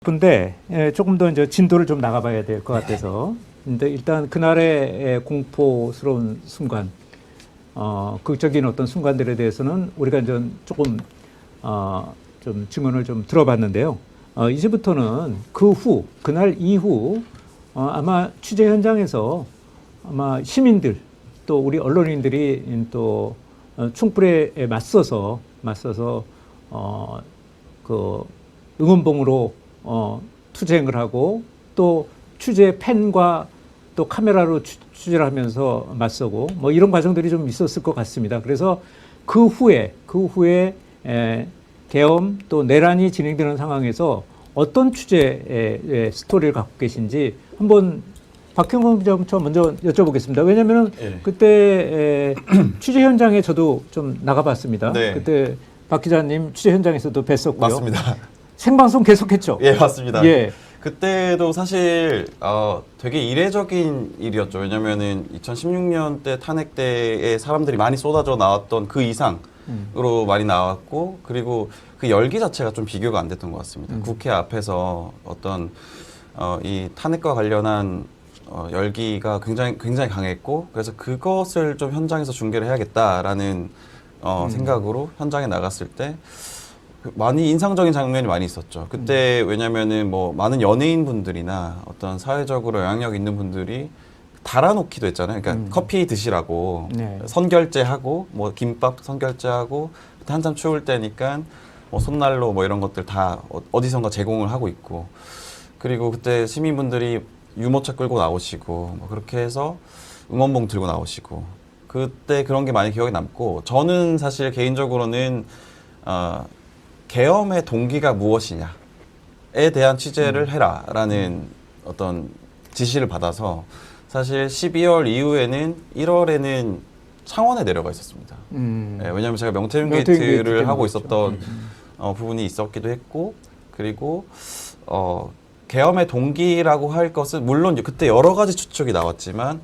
싶은데 조금 더 이제 진도를 좀 나가봐야 될 것 같아서. 근데 일단 그날의 공포스러운 순간, 극적인 어떤 순간들에 대해서는 우리가 이제 조금 좀 증언을 좀 들어봤는데요. 이제부터는 그날 이후 아마 취재 현장에서 아마 시민들 또 우리 언론인들이 또 충불에 맞서서 그 응원봉으로 투쟁을 하고 또 취재 펜과 또 카메라로 취재를 하면서 맞서고 뭐 이런 과정들이 좀 있었을 것 같습니다. 그래서 그 후에 계엄 또 내란이 진행되는 상황에서 어떤 취재의 스토리를 갖고 계신지 한번 박형광 기자부터 먼저 여쭤보겠습니다. 왜냐하면 그때 취재 현장에 저도 좀 나가봤습니다. 네. 그때 박 기자님 취재 현장에서도 뵀었고요. 맞습니다. 생방송 계속했죠. 예, 맞습니다. 예. 그때도 사실 되게 이례적인 일이었죠. 왜냐면은 2016년 때 탄핵 때에 사람들이 많이 쏟아져 나왔던 그 이상으로 많이 나왔고, 그리고 그 열기 자체가 좀 비교가 안 됐던 것 같습니다. 국회 앞에서 어떤 이 탄핵과 관련한 열기가 굉장히 강했고, 그래서 그것을 좀 현장에서 중계를 해야겠다라는 생각으로 현장에 나갔을 때 많이 인상적인 장면이 많이 있었죠. 그때 왜냐면은 뭐 많은 연예인 분들이나 어떤 사회적으로 영향력 있는 분들이 달아놓기도 했잖아요. 그러니까 커피 드시라고 네. 선결제하고 뭐 김밥 선결제하고 그때 한참 추울 때니까 뭐 손난로 뭐 이런 것들 다 어디선가 제공을 하고 있고, 그리고 그때 시민분들이 유모차 끌고 나오시고 뭐 그렇게 해서 응원봉 들고 나오시고, 그때 그런 게 많이 기억에 남고, 저는 사실 개인적으로는 계엄의 동기가 무엇이냐에 대한 취재를 해라라는 어떤 지시를 받아서 사실 12월 이후에는 1월에는 창원에 내려가 있었습니다. 네, 왜냐하면 제가 명태균 게이트를 하고 있었던 부분이 있었기도 했고, 그리고 계엄의 동기라고 할 것은 물론 그때 여러 가지 추측이 나왔지만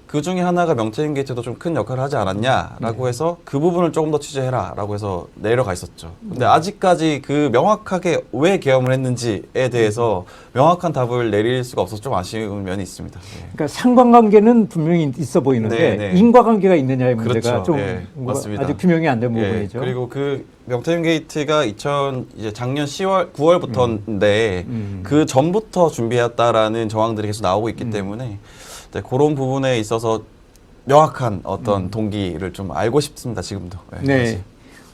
그 중에 하나가 명태균 게이트도 좀 큰 역할을 하지 않았냐라고 해서 그 부분을 조금 더 취재해라라고 해서 내려가 있었죠. 근데 아직까지 그 명확하게 왜 계엄을 했는지에 대해서 명확한 답을 내릴 수가 없어서 좀 아쉬운 면이 있습니다. 네. 그러니까 상관관계는 분명히 있어 보이는데 네. 인과관계가 있느냐의 문제가 그렇죠. 좀 네, 맞습니다. 아직 규명이 안 된 부분이죠. 그리고 그 명태균 게이트가 이제 작년 10월, 9월부터인데 그 전부터 준비했다라는 정황들이 계속 나오고 있기 때문에 네, 그런 부분에 있어서 명확한 어떤 동기를 좀 알고 싶습니다. 지금도. 네.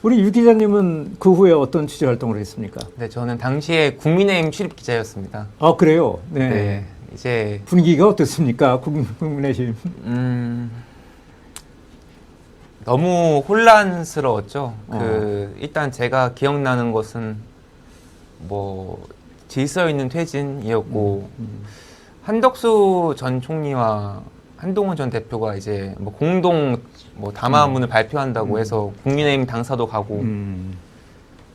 우리 유 기자님은 그 후에 어떤 취재 활동을 했습니까? 네, 저는 당시에 국민의힘 출입 기자였습니다. 아, 그래요? 네. 네, 이제 분위기가 어떻습니까? 국민의힘. 너무 혼란스러웠죠. 일단 제가 기억나는 것은 뭐 질서 있는 퇴진이었고, 한덕수 전 총리와 한동훈 전 대표가 이제 뭐 공동 뭐 담화문을 발표한다고 해서 국민의힘 당사도 가고,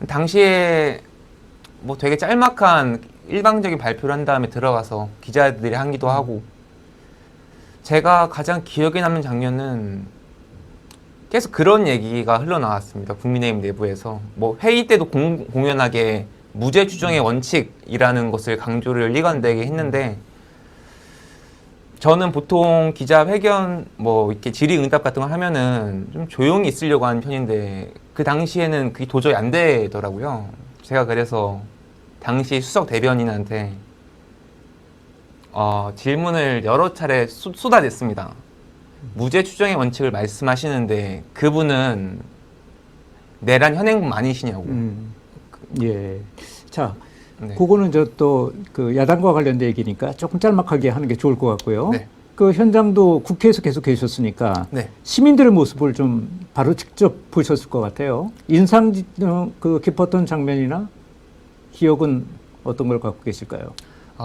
당시에 뭐 되게 짤막한 일방적인 발표를 한 다음에 들어가서 기자들이 하기도 하고, 제가 가장 기억에 남는 장면은 계속 그런 얘기가 흘러나왔습니다. 국민의힘 내부에서 뭐 회의 때도 공연하게 무죄 추정의 원칙이라는 것을 강조를 일관되게 했는데, 저는 보통 기자회견 뭐 이렇게 질의응답 같은 거 하면은 좀 조용히 있으려고 하는 편인데 그 당시에는 그게 도저히 안 되더라고요. 제가 그래서 당시 수석 대변인한테 질문을 여러 차례 쏟아냈습니다. 무죄 추정의 원칙을 말씀하시는데 그분은 내란 현행범 아니시냐고. 예. 자, 네. 그거는 저 또 그 야당과 관련된 얘기니까 조금 짤막하게 하는 게 좋을 것 같고요. 네. 그 현장도 국회에서 계속 계셨으니까 네. 시민들의 모습을 좀 바로 직접 보셨을 것 같아요. 인상 깊었던 장면이나 기억은 어떤 걸 갖고 계실까요?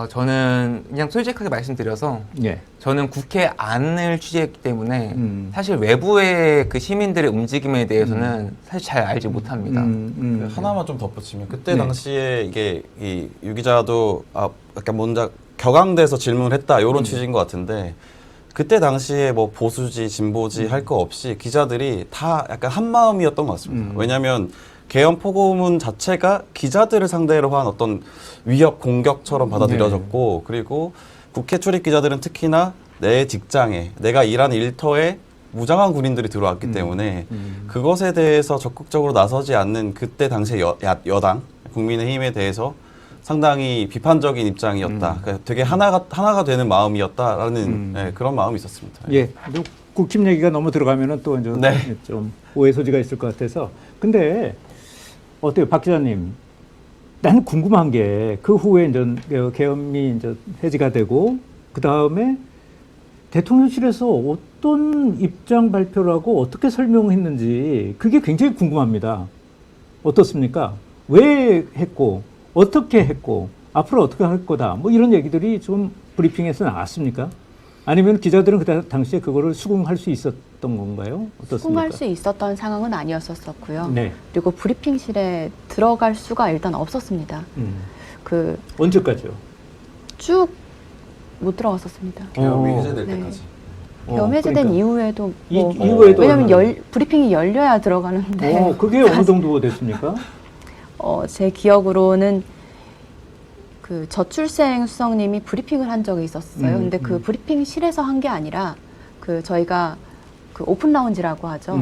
저는 그냥 솔직하게 말씀드려서 예. 저는 국회 안을 취재했기 때문에 사실 외부의 그 시민들의 움직임에 대해서는 사실 잘 알지 못합니다. 하나만 좀 덧붙이면 그때 네. 당시에 이게 유 기자도 약간 먼저 격앙돼서 질문을 했다 이런 취지인 것 같은데, 그때 당시에 뭐 보수지 진보지 할 거 없이 기자들이 다 약간 한 마음이었던 것 같습니다. 왜냐하면 계엄 포고문 자체가 기자들을 상대로 한 어떤 위협 공격처럼 받아들여졌고 그리고 국회 출입 기자들은 특히나 내 직장에 내가 일하는 일터에 무장한 군인들이 들어왔기 때문에 그것에 대해서 적극적으로 나서지 않는 그때 당시의 여당 국민의힘에 대해서 상당히 비판적인 입장이었다. 그러니까 되게 하나가 되는 마음이었다라는 네, 그런 마음이 있었습니다. 예, 좀 국힘 얘기가 너무 들어가면은 또 이제 네. 좀 오해 소지가 있을 것 같아서. 근데 어때요, 박 기자님? 나는 궁금한 게 그 후에 이제 계엄이 이제 해지가 되고 그 다음에 대통령실에서 어떤 입장 발표를 하고 어떻게 설명했는지 그게 굉장히 궁금합니다. 어떻습니까? 왜 했고 어떻게 했고 앞으로 어떻게 할 거다 뭐 이런 얘기들이 좀 브리핑에서 나왔습니까? 아니면 기자들은 그 당시에 그거를 수긍할 수 있었던 건가요? 어떻습니까? 수긍할 수 있었던 상황은 아니었었고요. 네. 그리고 브리핑실에 들어갈 수가 일단 없었습니다. 그 언제까지요? 쭉 못 들어갔었습니다. 계엄이 해제될 네. 때까지. 계엄 해제된 그러니까. 이후에도 뭐 이후에도 왜냐하면 브리핑이 열려야 들어가는데 그게 어느 정도 됐습니까? 제 기억으로는 그 저출생 수석님이 브리핑을 한 적이 있었어요. 근데 그 브리핑실에서 한 게 아니라 그 저희가 그 오픈 라운지라고 하죠.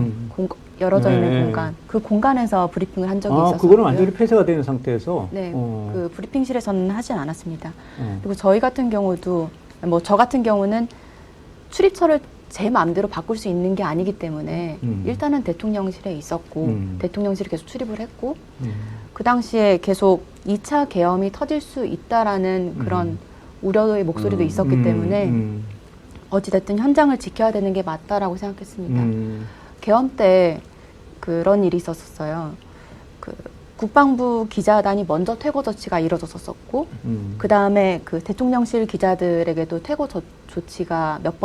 열어져 있는 네. 공간. 그 공간에서 브리핑을 한 적이 있었어요. 그거는 완전히 폐쇄가 되는 상태에서. 네, 그 브리핑실에서는 하진 않았습니다. 어. 그리고 저희 같은 경우도 뭐 저 같은 경우는 출입처를 제 마음대로 바꿀 수 있는 게 아니기 때문에 일단은 대통령실에 있었고 대통령실에 계속 출입을 했고 그 당시에 계속 2차 계엄이 터질 수 있다라는 그런 우려의 목소리도 있었기 때문에 어찌됐든 현장을 지켜야 되는 게 맞다라고 생각했습니다. 계엄 때 그런 일이 있었어요. 그 국방부 기자단이 먼저 퇴거 조치가 이루어졌었고 그 다음에 그 대통령실 기자들에게도 퇴거 조치가 몇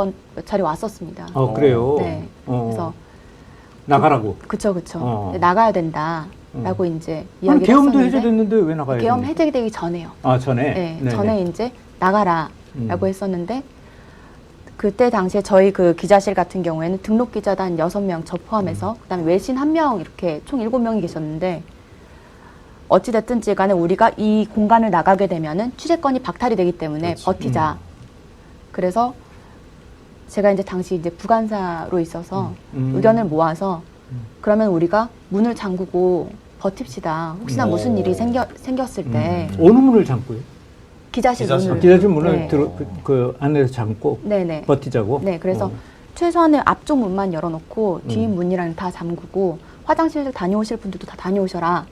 차례 왔었습니다. 그래요? 네. 그래서 나가라고. 그쵸. 나가야 된다라고 이제 이야기를 계엄도 했었는데 해제됐는데 왜 나가야 돼요? 계엄 해제되기 전에요. 전에? 네, 네네. 전에 이제 나가라라고 했었는데 그때 당시에 저희 그 기자실 같은 경우에는 등록 기자단 6명 저 포함해서 그다음에 외신 1명 이렇게 총 7명이 계셨는데 어찌됐든지 간에 우리가 이 공간을 나가게 되면은 취재권이 박탈이 되기 때문에 그렇지. 버티자. 그래서 제가 이제 당시 이제 부간사로 있어서 의견을 모아서 그러면 우리가 문을 잠그고 버팁시다. 혹시나 무슨 일이 생겼을 때 어느 문을 잠고요? 기자실 문을 기자실 문을 네. 그 안에서 잠고 네네. 버티자고? 네, 그래서 최소한의 앞쪽 문만 열어놓고 뒤 문이랑 다 잠그고 화장실 다녀오실 분들도 다 다녀오셔라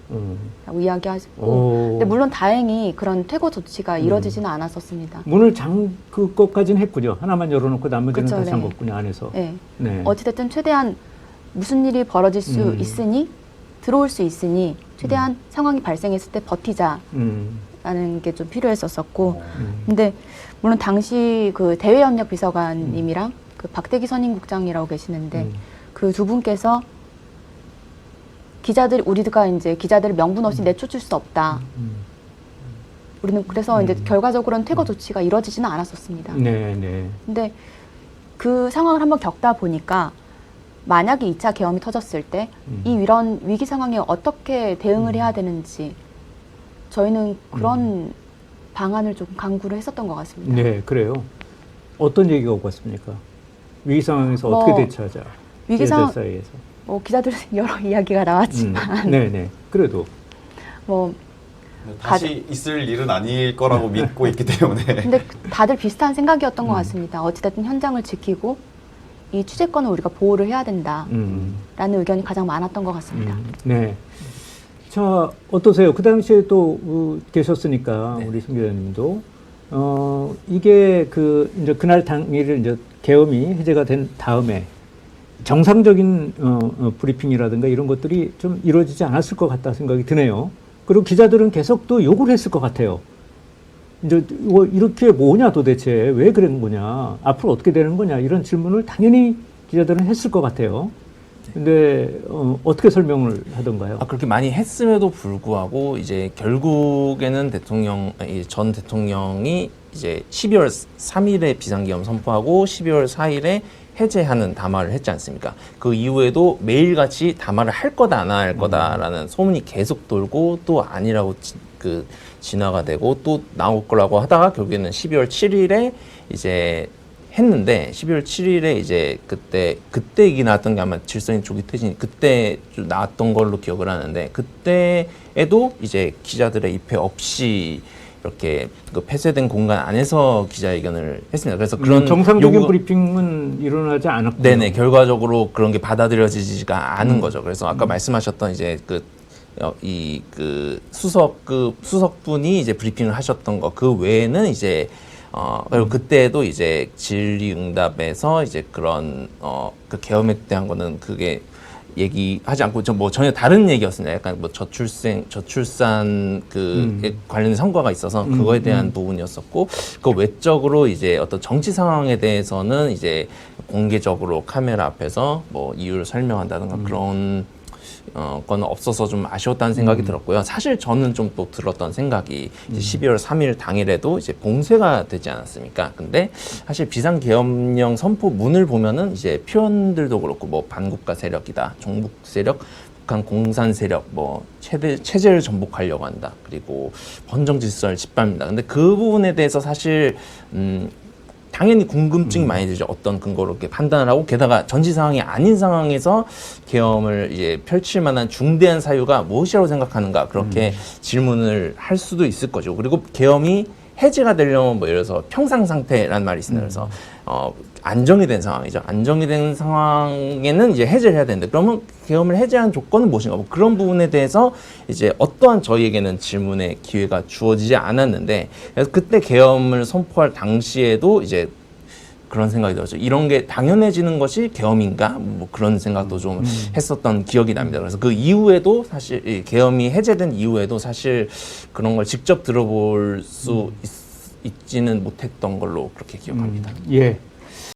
라고 이야기하시고 근데 물론 다행히 그런 퇴거 조치가 이루어지지는 않았었습니다. 문을 잠글 것까지는 했군요. 하나만 열어놓고 나머지는 그쵸, 다 네. 잠궜군요, 안에서. 네. 네. 어찌됐든 최대한 무슨 일이 벌어질 수 있으니 들어올 수 있으니 최대한 상황이 발생했을 때 버티자 라는 게 좀 필요했었었고 근데 물론 당시 그 대외협력 비서관님이랑 그 박대기 선임국장이라고 계시는데 그 두 분께서 우리가 이제 기자들을 명분 없이 내쫓을 수 없다. 우리는 그래서 이제 결과적으로는 퇴거 조치가 이루어지지는 않았었습니다. 네. 근데 그 상황을 한번 겪다 보니까 만약에 2차 계엄이 터졌을 때 이런 위기 상황에 어떻게 대응을 해야 되는지 저희는 그런 방안을 좀 강구를 했었던 것 같습니다. 네, 그래요. 어떤 얘기가 오고 갔습니까? 위기 상황에서 어떻게 대처하자? 위기 상황 사이에서. 기자들 여러 이야기가 나왔지만 네네. 그래도 뭐 다시 있을 일은 아닐 거라고 믿고 있기 때문에. 근데 다들 비슷한 생각이었던 것 같습니다. 어찌됐든 현장을 지키고 이 취재권을 우리가 보호를 해야 된다라는 의견이 가장 많았던 것 같습니다. 네. 자, 어떠세요? 그 당시에 또 계셨으니까 우리 신 기자님도 이게 이제 그날 당일 이제 계엄이 해제가 된 다음에 정상적인 브리핑이라든가 이런 것들이 좀 이루어지지 않았을 것 같다 생각이 드네요. 그리고 기자들은 계속 또 욕을 했을 것 같아요. 이제 이렇게 뭐냐 도대체 왜 그런 거냐 앞으로 어떻게 되는 거냐 이런 질문을 당연히 기자들은 했을 것 같아요. 근데 어떻게 설명을 하던가요? 그렇게 많이 했음에도 불구하고 이제 결국에는 전 대통령이 이제 12월 3일에 비상계엄 선포하고 12월 4일에 해제하는 담화를 했지 않습니까? 그 이후에도 매일같이 담화를 할 거다 안 할 거다라는 소문이 계속 돌고 또 아니라고 진화가 되고 또 나올 거라고 하다가 결국에는 12월 7일에 이제 했는데 12월 7일에 이제 그때 얘기 나왔던 게 아마 질서인 조기 퇴진 그때 좀 나왔던 걸로 기억을 하는데 그때에도 이제 기자들의 입회 없이 이렇게 그 폐쇄된 공간 안에서 기자회견을 했습니다. 그래서 그런 정상적인 브리핑은 일어나지 않았고, 네네 결과적으로 그런 게 받아들여지지가 않은 거죠. 그래서 아까 말씀하셨던 이제 그 수석분이 이제 브리핑을 하셨던 거 그 외에는 이제 그리고 그때도 이제 질의응답에서 이제 그런 그 계엄에 대한 거는 그게 얘기하지 않고 뭐 전혀 다른 얘기였습니다. 약간 뭐 저출산 관련된 성과가 있어서 그거에 대한 부분이었었고 그 외적으로 이제 어떤 정치 상황에 대해서는 이제 공개적으로 카메라 앞에서 뭐 이유를 설명한다든가 그런 건 없어서 좀 아쉬웠다는 생각이 들었고요. 사실 저는 좀 또 들었던 생각이 이제 12월 3일 당일에도 이제 봉쇄가 되지 않았습니까? 근데 사실 비상계엄령 선포문을 보면은 이제 표현들도 그렇고 뭐 반국가 세력이다, 종북 세력, 북한 공산 세력, 뭐 체제를 전복하려고 한다, 그리고 번정 질서를 짓밟는다. 근데 그 부분에 대해서 사실 당연히 궁금증이 많이 들죠. 어떤 근거로 이렇게 판단을 하고 게다가 전시 상황이 아닌 상황에서 계엄을 이제 펼칠 만한 중대한 사유가 무엇이라고 생각하는가 그렇게 질문을 할 수도 있을 거죠. 그리고 계엄이 해제가 되려면 뭐 예를 들어서 평상 상태라는 말이 있습니다. 그래서 안정이 된 상황이죠. 안정이 된 상황에는 이제 해제를 해야 되는데 그러면 계엄을 해제한 조건은 무엇인가? 뭐 그런 부분에 대해서 이제 어떠한 저희에게는 질문의 기회가 주어지지 않았는데 그래서 그때 계엄을 선포할 당시에도 이제 그런 생각이 들었죠. 이런 게 당연해지는 것이 계엄인가? 뭐 그런 생각도 좀 했었던 기억이 납니다. 그래서 그 이후에도 사실 이 계엄이 해제된 이후에도 사실 그런 걸 직접 들어볼 수 있지는 못했던 걸로 그렇게 기억합니다. 예.